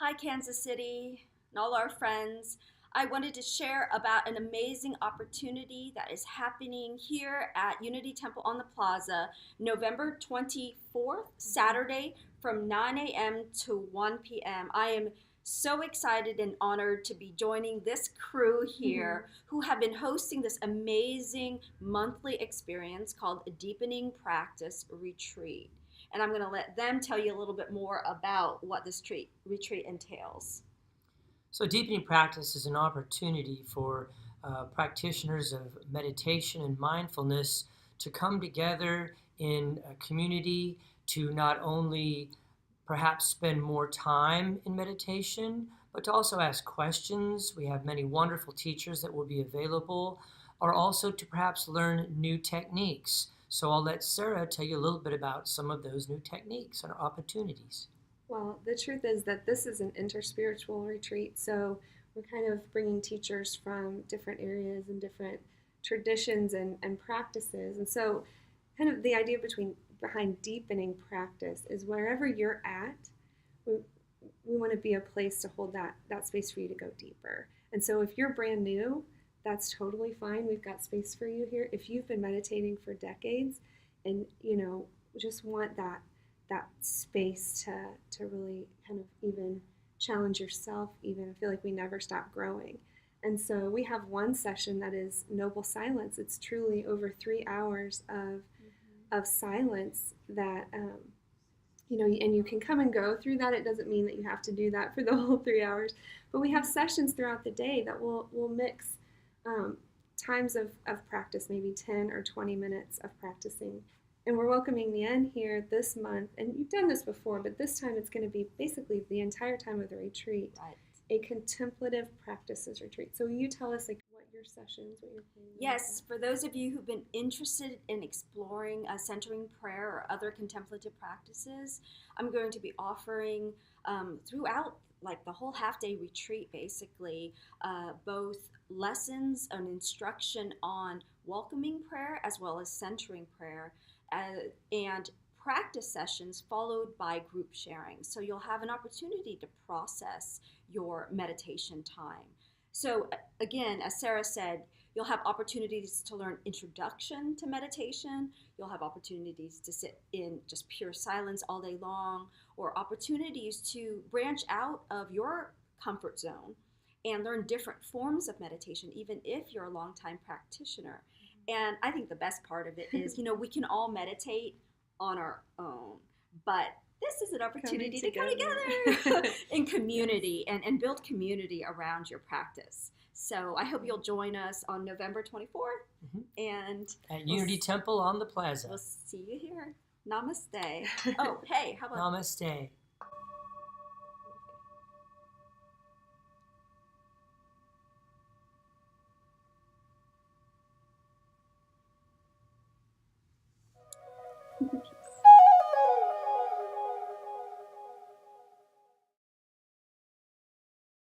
Hi, Kansas City, and all our friends. I wanted to share about an amazing opportunity that is happening here at Unity Temple on the Plaza, November 24th, Saturday, from 9 a.m. to 1 p.m. I am so excited and honored to be joining this crew here who have been hosting this amazing monthly experience called a Deepening Practice Retreat. And I'm going to let them tell you a little bit more about what this retreat entails. So, deepening practice is an opportunity for practitioners of meditation and mindfulness to come together in a community to not only perhaps spend more time in meditation, but to also ask questions. We have many wonderful teachers that will be available, or also to perhaps learn new techniques. So, I'll let Sarah tell you a little bit about some of those new techniques and opportunities. Well, the truth is that this is an interspiritual retreat, so we're kind of bringing teachers from different areas and different traditions and practices. And so, kind of the idea behind deepening practice is wherever you're at, we, we want to be a place to hold that space for you to go deeper. And so, if you're brand new, that's totally fine. We've got space for you here. If you've been meditating for decades and just want that space to really kind of even challenge yourself, even I feel like we never stop growing. And so we have one session that is noble silence. It's truly over 3 hours of silence that and you can come and go through that. It doesn't mean that you have to do that for the whole 3 hours, but we have sessions throughout the day that will mix times of practice, maybe 10 or 20 minutes of practicing. And we're welcoming Nien here this month. And you've done this before, but this time it's going to be basically the entire time of the retreat, Right. a contemplative practices retreat. So will you tell us what your sessions, what you're planning? Yes, for those of you who've been interested in exploring centering prayer or other contemplative practices, I'm going to be offering throughout like the whole half-day retreat, basically, both lessons and instruction on welcoming prayer as well as centering prayer, and practice sessions followed by group sharing. So you'll have an opportunity to process your meditation time. So again, as Sarah said, you'll have opportunities to learn introduction to meditation. You'll have opportunities to sit in just pure silence all day long, or opportunities to branch out of your comfort zone and learn different forms of meditation, even if you're a longtime practitioner. And I think the best part of it is, we can all meditate on our own, but this is an opportunity to come together in community and build community around your practice. So I hope you'll join us on November 24th and At Unity Temple on the Plaza. We'll see you here. Namaste. Oh, hey, how about Namaste.